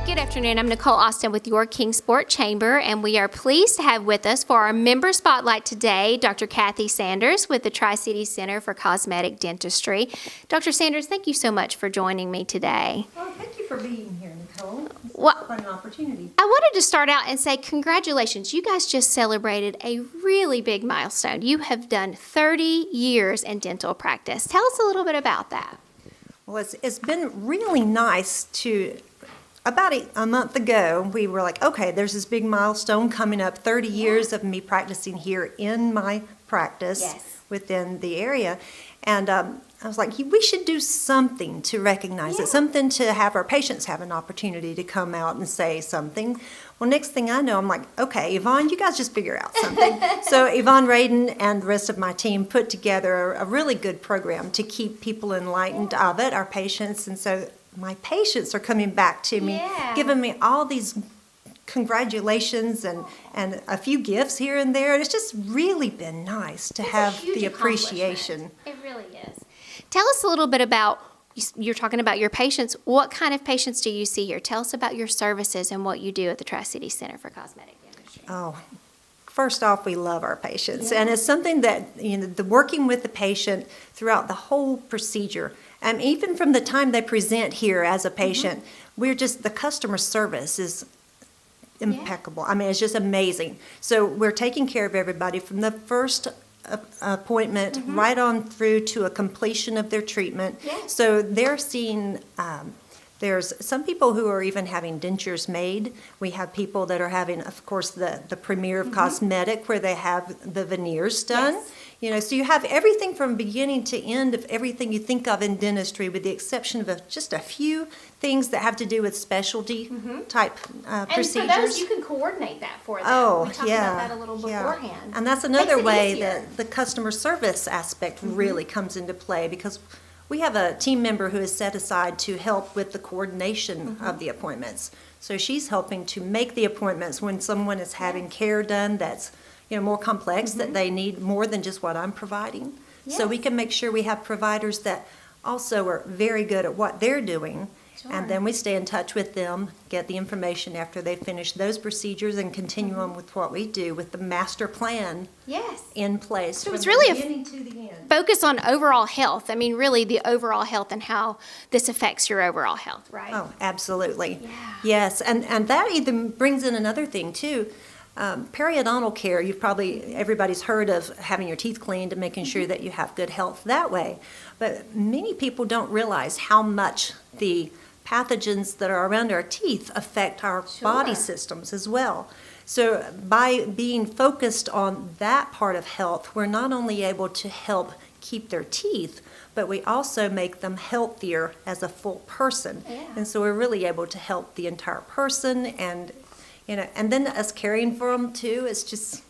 Good afternoon. I'm Nicole Austin with your Kingsport Chamber, and we are pleased to have with us for our member spotlight today, Dr. Kathy Sanders with the TriCities Center for Cosmetic Dentistry. Dr. Sanders, thank you so much for joining me today. Well, thank you for being here, Nicole. It's Well, quite an opportunity. I wanted to start out and say congratulations. You guys just celebrated a really big milestone. You have done 30 years in dental practice. Tell us a little bit about that. Well, it's been really nice to, about a month ago, we were like, okay, there's this big milestone coming up, 30 years of me practicing here in my practice within the area. And I was like, we should do something to recognize it, something to have our patients have an opportunity to come out and say something. Well, next thing I know, I'm like, okay, Yvonne, you guys just figure out something. So Yvonne Radin and the rest of my team put together a really good program to keep people enlightened of it, our patients. And so my patients are coming back to me, giving me all these congratulations and a few gifts here and there. And it's just really been nice to have the appreciation. It really is. Tell us a little bit about, you're talking about your patients. What kind of patients do you see here? Tell us about your services and what you do at the TriCities Center for Cosmetic Dentistry. Oh, first off, we love our patients. And it's something that, the working with the patient throughout the whole procedure, and even from the time they present here as a patient, the customer service is impeccable. I mean, it's just amazing. So we're taking care of everybody from the first appointment right on through to a completion of their treatment. So they're seeing, there's some people who are even having dentures made. We have people that are having, of course, the premier of cosmetic where they have the veneers done. So you have everything from beginning to end of everything you think of in dentistry, with the exception of just a few things that have to do with specialty type procedures. And for those, you can coordinate that for them. Oh, we talked about that a little beforehand. And that's another way that the customer service aspect really comes into play, because we have a team member who is set aside to help with the coordination of the appointments. So she's helping to make the appointments when someone is having care done that's more complex, that they need more than just what I'm providing. So we can make sure we have providers that also are very good at what they're doing. And then we stay in touch with them, get the information after they finish those procedures, and continue on with what we do with the master plan in place. So it's really beginning to the end. Focus on overall health. I mean, really the overall health and how this affects your overall health, right? Oh, absolutely. Yes, and that even brings in another thing too. Periodontal care, everybody's heard of having your teeth cleaned and making sure that you have good health that way. But many people don't realize how much the pathogens that are around our teeth affect our body systems as well. So by being focused on that part of health, we're not only able to help keep their teeth, but we also make them healthier as a full person. And so we're really able to help the entire person, and then us caring for them too. It's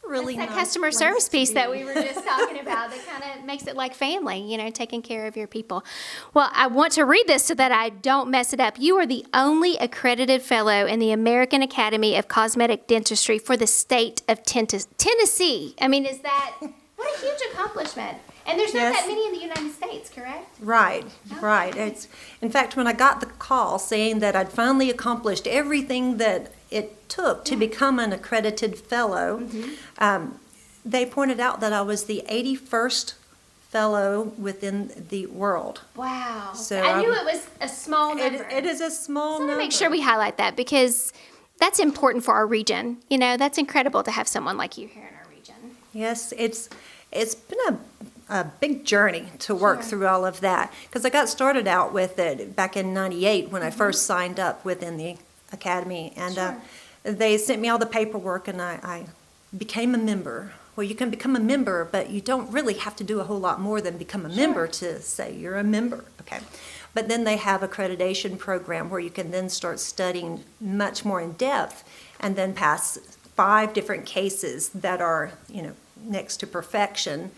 really That's that nice customer place service to piece be. that we were just talking about that kind of makes it like family, taking care of your people. Well, I want to read this so that I don't mess it up. You are the only accredited fellow in the American Academy of Cosmetic Dentistry for the state of Tennessee. I mean, what a huge accomplishment. And there's not that many in the United States, correct? Right. In fact, when I got the call saying that I'd finally accomplished everything that it took to become an accredited fellow, they pointed out that I was the 81st fellow within the world. Wow. So I knew it was a small number. It is a small number. So make sure we highlight that, because that's important for our region. That's incredible to have someone like you here in our region. Yes, it's been a big journey to work through all of that, because I got started out with it back in '98 when I first signed up within the academy, and they sent me all the paperwork, and I became a member. Well, you can become a member, but you don't really have to do a whole lot more than become a member to say you're a member. Okay. But then they have accreditation program where you can then start studying much more in depth, and then pass 5 different cases that are, next to perfection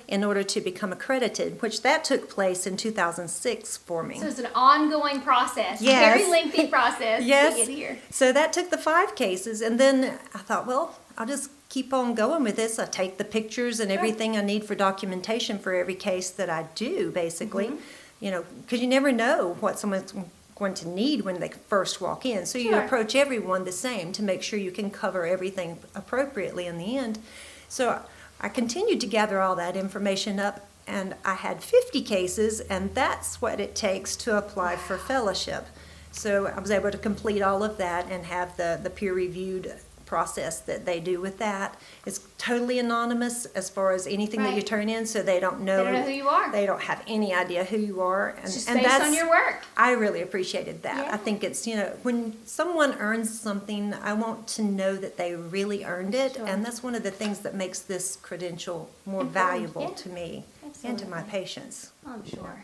in order to become accredited, which that took place in 2006 for me. So it's an ongoing process, Yes. very lengthy process to get here. So that took the 5 cases, and then I thought, well, I'll just keep on going with this. I take the pictures and everything I need for documentation for every case that I do, basically. Because you never know what someone's going to need when they first walk in. So you Sure. approach everyone the same to make sure you can cover everything appropriately in the end. So I continued to gather all that information up, and I had 50 cases, and that's what it takes to apply for fellowship. So I was able to complete all of that and have the peer-reviewed process that they do with that. It's totally anonymous as far as anything that you Right. turn in, so they don't know. They don't know who you are. They don't have any idea who you are. It's just based on your work. I really appreciated that. Yeah. I think it's, when someone earns something, I want to know that they really earned it. Sure. And that's one of the things that makes this credential more Important, valuable yeah. to me and to my Absolutely. patients. I'm sure.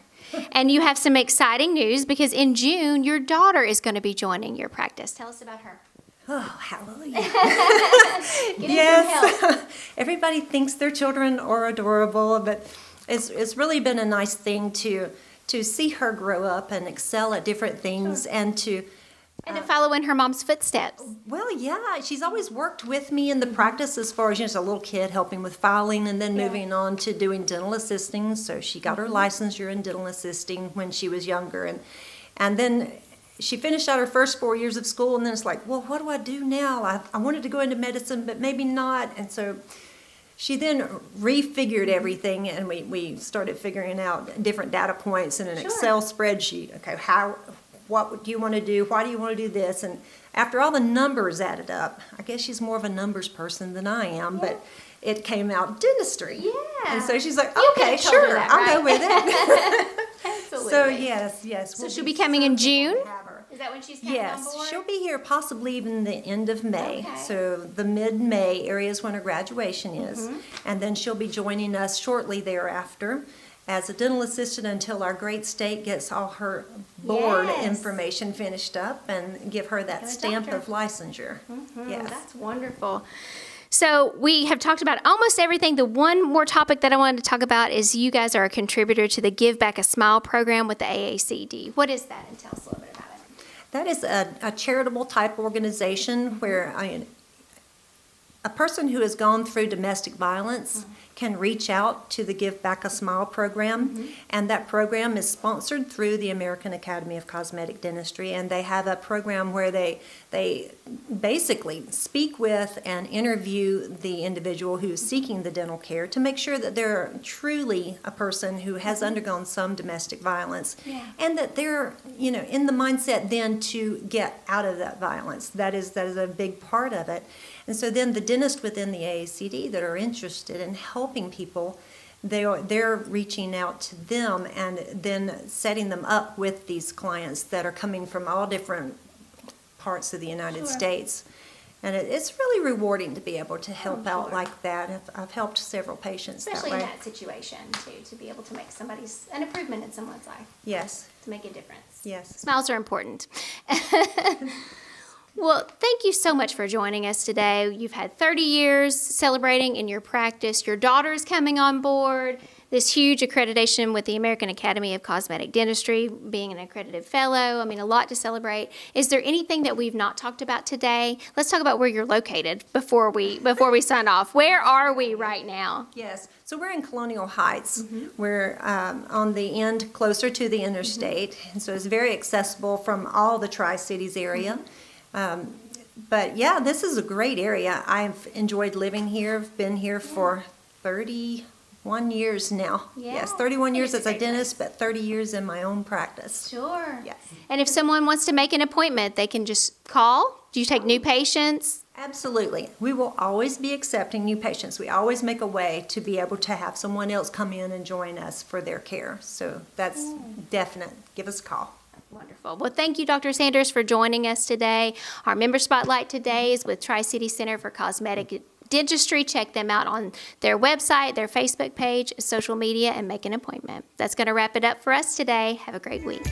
And you have some exciting news because in June, your daughter is going to be joining your practice. Tell us about her. Oh, hallelujah. Get in some help. Everybody thinks their children are adorable, but it's really been a nice thing to see her grow up and excel at different things and to follow in her mom's footsteps. well, yeah, she's always worked with me in the practice as far as, as a little kid helping with filing and then moving on to doing dental assisting. So she got her licensure in dental assisting when she was younger. And then she finished out her first 4 years of school, and then it's like, well, what do I do now? I wanted to go into medicine, but maybe not. And so she then refigured everything, and we started figuring out different data points in an Excel spreadsheet. Okay, what do you want to do? Why do you want to do this? And after all the numbers added up, I guess she's more of a numbers person than I am, but it came out dentistry. Yeah. And so she's like, You okay, could've told her sure, that, I'll go right? with it. Absolutely. So yes. So we'll she'll be coming in so thankful June? to have her. Is that when she's coming on Yes, board? she'll be here possibly even the end of May. Okay. So the mid-May area is when her graduation is. Mm-hmm. And then she'll be joining us shortly thereafter as a dental assistant until our great state gets all her board Yes. information finished up and give her that Become a stamp doctor. of licensure. Yes. That's wonderful. So we have talked about almost everything. The one more topic that I wanted to talk about is you guys are a contributor to the Give Back a Smile program with the AACD. What is that? And tell us a little bit about it. That is a charitable type organization where a person who has gone through domestic violence can reach out to the Give Back a Smile program, and that program is sponsored through the American Academy of Cosmetic Dentistry, and they have a program where they basically speak with and interview the individual who's seeking the dental care to make sure that they're truly a person who has undergone some domestic violence, and that they're in the mindset then to get out of that violence. That is a big part of it. And so then the dentists within the AACD that are interested in helping people, they're reaching out to them and then setting them up with these clients that are coming from all different parts of the United States. And it's really rewarding to be able to help out like that. I've helped several patients Especially that in way. that situation, too, to be able to make an improvement in someone's life, Yes, to make a difference. yes. Smiles are important. Well, thank you so much for joining us today. You've had 30 years celebrating in your practice. Your daughter is coming on board. This huge accreditation with the American Academy of Cosmetic Dentistry, being an accredited fellow. I mean, a lot to celebrate. Is there anything that we've not talked about today? Let's talk about where you're located before we sign off. Where are we right now? Yes, so we're in Colonial Heights. We're on the end closer to the interstate, and so it's very accessible from all the Tri-Cities area. But yeah, this is a great area. I've enjoyed living here. I've been here for 31 years now. Yeah, Yes, 31 years it's a as a great dentist, but 30 years in my own practice. Sure. Yes. And if someone wants to make an appointment, they can just call? Do you take new patients? Absolutely. We will always be accepting new patients. We always make a way to be able to have someone else come in and join us for their care. So that's definite. Give us a call. Wonderful. Well, thank you, Dr. Sanders, for joining us today. Our member spotlight today is with Tri-Cities Center for Cosmetic Dentistry. Check them out on their website, their Facebook page, social media, and make an appointment. That's going to wrap it up for us today. Have a great week.